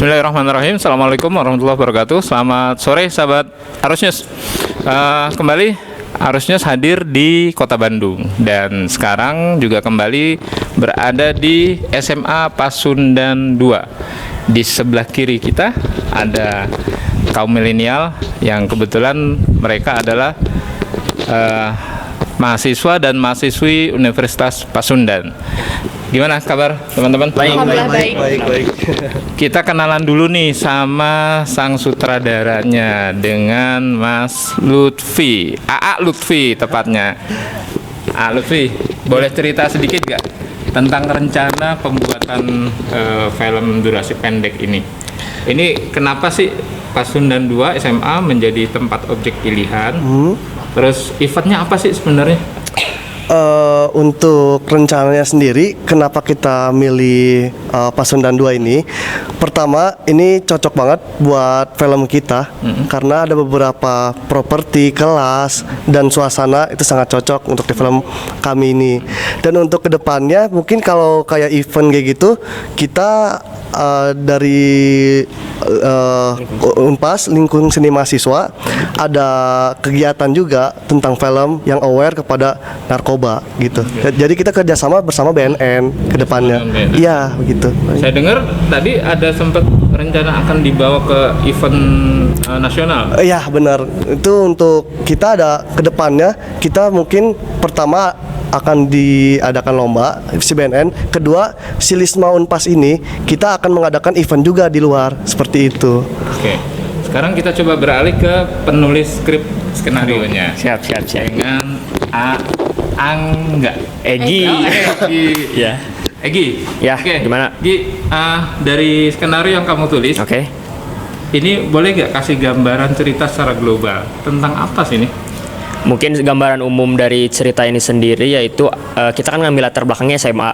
Bismillahirrahmanirrahim. Assalamualaikum warahmatullahi wabarakatuh. Selamat sore sahabat Arus News. Kembali Arus News hadir di Kota Bandung dan sekarang juga kembali berada di SMA Pasundan 2. Di sebelah kiri kita ada kaum milenial yang kebetulan mereka adalah mahasiswa dan mahasiswi Universitas Pasundan. Gimana kabar teman-teman? Baik. Kita kenalan dulu nih sama sang sutradaranya dengan Mas Lutfi, AA Lutfi tepatnya. Lutfi, boleh cerita sedikit gak tentang rencana pembuatan film durasi pendek ini? Ini kenapa sih Pasundan 2 SMA menjadi tempat objek pilihan? Terus eventnya apa sih sebenarnya? Untuk rencananya sendiri, kenapa kita milih Pasundan 2 ini? Pertama, ini cocok banget buat film kita karena ada beberapa properti, kelas, dan suasana itu sangat cocok untuk di film kami ini. Dan untuk kedepannya, mungkin kalau kayak event kayak gitu, kita dari Unpas Lingkungan Seni Mahasiswa ada kegiatan juga tentang film yang aware kepada narkoba gitu. Jadi kita kerjasama bersama BNN ke depannya. Iya begitu. Saya dengar tadi ada sempat rencana akan dibawa ke event nasional. Iya benar. Itu untuk kita ada ke depannya, kita mungkin pertama akan diadakan lomba si BNN. Kedua, si Lisma Unpas ini kita akan mengadakan event juga di luar seperti itu. Oke. Sekarang kita coba beralih ke penulis skrip skenarionya. Siap. Dengan Angga. Egi. Egi. Ya. Egi. Ya, Oke. gimana? Egi, dari skenario yang kamu tulis, Oke. ini boleh nggak kasih gambaran cerita secara global tentang apa sih ini? Mungkin gambaran umum dari cerita ini sendiri yaitu kita kan ngambil latar belakangnya SMA.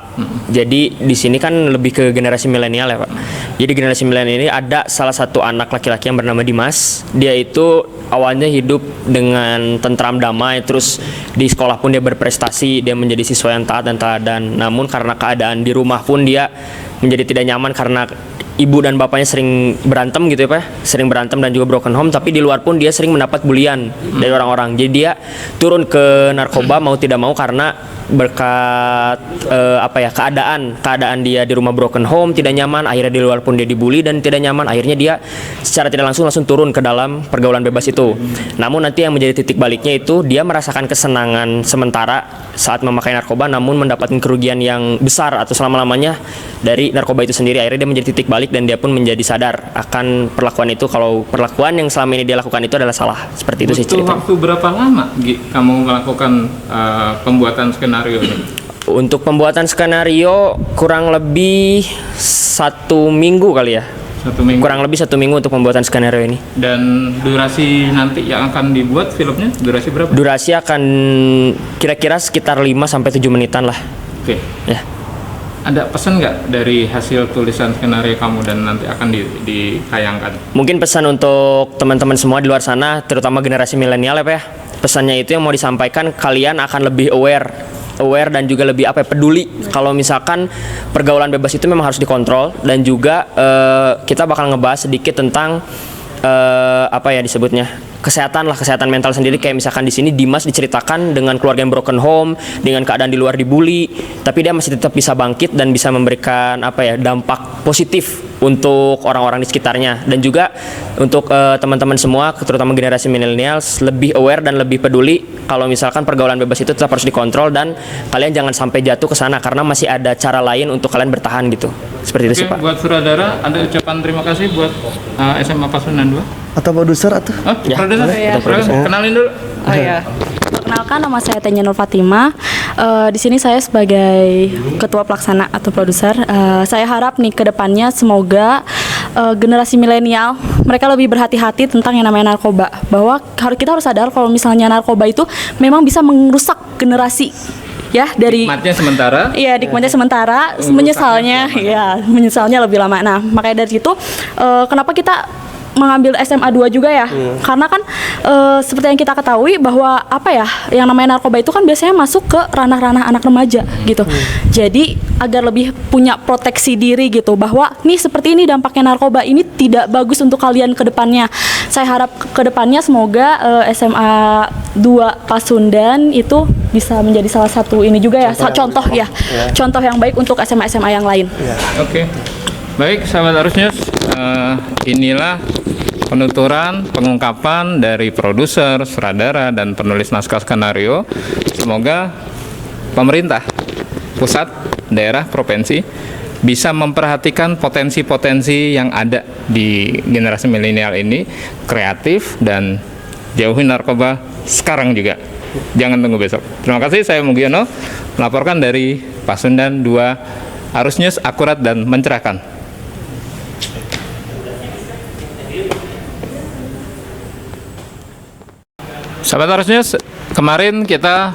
Jadi di sini kan lebih ke generasi milenial ya, Pak. Jadi generasi milenial ini ada salah satu anak laki-laki yang bernama Dimas. Dia itu awalnya hidup dengan tentram damai, terus di sekolah pun dia berprestasi, dia menjadi siswa yang taat dan teladan. Namun karena keadaan di rumah pun dia menjadi tidak nyaman karena ibu dan bapaknya sering berantem gitu ya Pak, sering berantem dan juga broken home, tapi di luar pun dia sering mendapat bulian dari orang-orang. Jadi dia turun ke narkoba mau tidak mau karena berkat keadaan dia di rumah broken home tidak nyaman, akhirnya di luar pun dia dibully dan tidak nyaman, akhirnya dia secara tidak langsung turun ke dalam pergaulan bebas itu. Namun nanti yang menjadi titik baliknya itu dia merasakan kesenangan sementara saat memakai narkoba, namun mendapatkan kerugian yang besar atau selama-lamanya dari narkoba itu sendiri. Akhirnya dia menjadi titik balik dan dia pun menjadi sadar akan perlakuan itu, kalau perlakuan yang selama ini dia lakukan itu adalah salah. Seperti itu sih ceritanya. Butuh waktu berapa lama kamu melakukan pembuatan skenario ini? Untuk pembuatan skenario kurang lebih 1 minggu kali ya. 1 minggu. Kurang lebih 1 minggu untuk pembuatan skenario ini. Dan durasi nanti yang akan dibuat filmnya durasi berapa? Durasi akan kira-kira sekitar 5-7 menitan lah. Oke. Ya. Ada pesan nggak dari hasil tulisan skenario kamu dan nanti akan ditayangkan? Mungkin pesan untuk teman-teman semua di luar sana, terutama generasi milenial ya Pak ya. Pesannya itu yang mau disampaikan, kalian akan lebih aware dan juga lebih peduli kalau misalkan pergaulan bebas itu memang harus dikontrol. Dan juga kita bakal ngebahas sedikit tentang disebutnya kesehatan mental sendiri. Kayak misalkan di sini Dimas diceritakan dengan keluarga yang broken home, dengan keadaan di luar dibully, tapi dia masih tetap bisa bangkit dan bisa memberikan dampak positif untuk orang-orang di sekitarnya. Dan juga untuk teman-teman semua, terutama generasi millennials, lebih aware dan lebih peduli kalau misalkan pergaulan bebas itu tetap harus dikontrol dan kalian jangan sampai jatuh ke sana karena masih ada cara lain untuk kalian bertahan gitu. Seperti itu sih Pak. Buat saudara, ada ucapan terima kasih buat SMA Pasundan 2? Atau produser atau? Ya. Produser. Kenalin dulu. Oh iya. Perkenalkan, nama saya Tenya Nur Fatima. Di sini saya sebagai ketua pelaksana atau produser. Saya harap nih ke depannya semoga generasi milenial mereka lebih berhati-hati tentang yang namanya narkoba. Bahwa kita harus sadar kalau misalnya narkoba itu memang bisa merusak generasi. Ya, dari nikmatnya sementara. Iya, nikmatnya sementara, menyesalnya lebih lama. Nah, makanya dari itu kenapa kita mengambil SMA 2 juga ya. Karena kan seperti yang kita ketahui bahwa apa ya, yang namanya narkoba itu kan biasanya masuk ke ranah-ranah anak remaja gitu. Jadi agar lebih punya proteksi diri gitu, bahwa nih seperti ini dampaknya narkoba ini tidak bagus untuk kalian ke depannya. Saya harap ke depannya semoga SMA 2 Pasundan itu bisa menjadi salah satu ini juga ya, contoh ya. Contoh yang baik untuk SMA-SMA yang lain. Oke. Baik, sahabat Arus News, inilah penuturan pengungkapan dari produser, sutradara, dan penulis naskah skenario. Semoga pemerintah pusat, daerah, provinsi bisa memperhatikan potensi-potensi yang ada di generasi milenial ini, kreatif dan jauhi narkoba sekarang juga. Jangan tunggu besok. Terima kasih, saya Mugiono melaporkan dari Pasundan 2, Arus News akurat dan mencerahkan. Sahabat Arus News, kemarin kita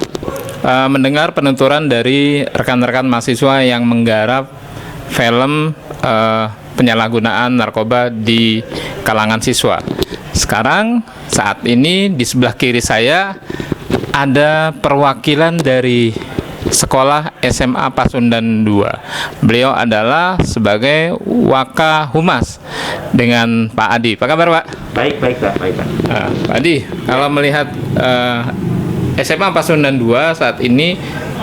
mendengar penuturan dari rekan-rekan mahasiswa yang menggarap film penyalahgunaan narkoba di kalangan siswa. Sekarang saat ini di sebelah kiri saya ada perwakilan dari sekolah SMA Pasundan 2. Beliau adalah sebagai Wakahumas dengan Pak Adi. Apa kabar, Pak? Baik, Pak. Pak Adi, kalau melihat SMA Pasundan 2 saat ini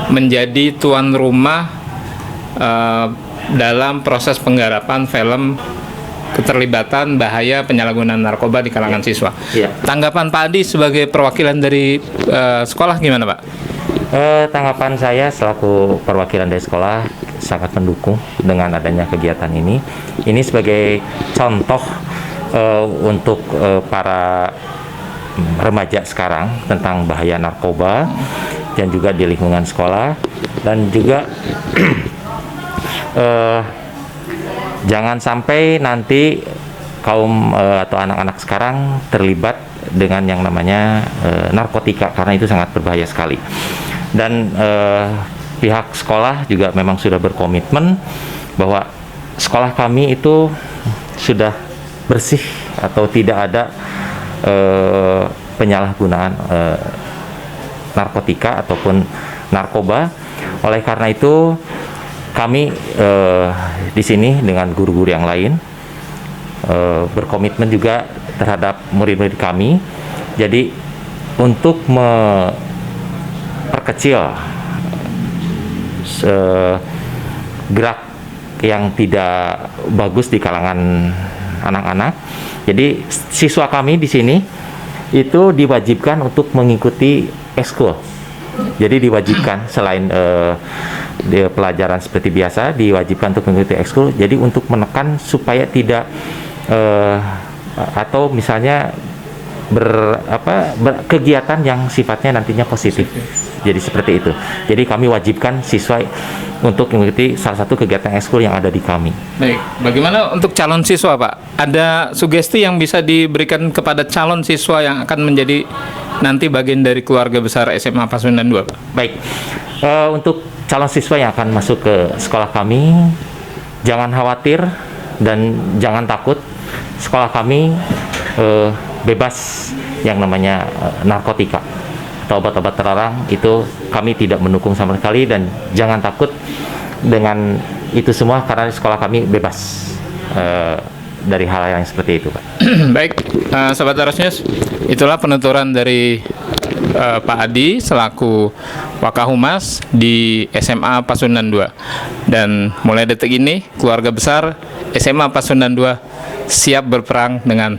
menjadi tuan rumah dalam proses penggarapan film keterlibatan bahaya penyalahgunaan narkoba di kalangan siswa. Iya. Tanggapan Pak Adi sebagai perwakilan dari sekolah gimana, Pak? Tanggapan saya selaku perwakilan dari sekolah sangat mendukung dengan adanya kegiatan ini. Ini sebagai contoh untuk para remaja sekarang tentang bahaya narkoba dan juga di lingkungan sekolah, dan juga jangan sampai nanti kaum atau anak-anak sekarang terlibat dengan yang namanya narkotika, karena itu sangat berbahaya sekali. Dan pihak sekolah juga memang sudah berkomitmen bahwa sekolah kami itu sudah bersih atau tidak ada penyalahgunaan narkotika ataupun narkoba. Oleh karena itu kami di sini dengan guru-guru yang lain berkomitmen juga terhadap murid-murid kami. Jadi untuk memperkecil gerak yang tidak bagus di kalangan anak-anak, jadi siswa kami di sini itu diwajibkan untuk mengikuti ekskul. Jadi diwajibkan selain pelajaran seperti biasa, diwajibkan untuk mengikuti ekskul. Jadi untuk menekan supaya tidak atau misalnya kegiatan yang sifatnya nantinya positif. Jadi seperti itu. Jadi kami wajibkan siswa untuk mengikuti salah satu kegiatan ekskul yang ada di kami. Baik, bagaimana untuk calon siswa, Pak? Ada sugesti yang bisa diberikan kepada calon siswa yang akan menjadi nanti bagian dari keluarga besar SMA Pasundan 2, Pak? Baik, untuk calon siswa yang akan masuk ke sekolah kami, jangan khawatir dan jangan takut. Sekolah kami bebas yang namanya narkotika atau obat-obat terlarang. Itu kami tidak mendukung sama sekali, dan jangan takut dengan itu semua karena sekolah kami bebas dari hal yang seperti itu, Pak. Baik, Sobat Arus News, itulah penuturan dari Pak Adi selaku Wakahumas di SMA Pasundan 2. Dan mulai detik ini keluarga besar SMA Pasundan 2 siap berperang dengan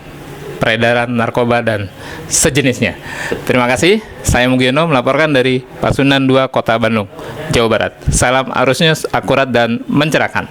peredaran narkoba dan sejenisnya. Terima kasih, saya Mugiono melaporkan dari Pasundan 2, Kota Bandung, Jawa Barat. Salam Arus News akurat dan mencerahkan.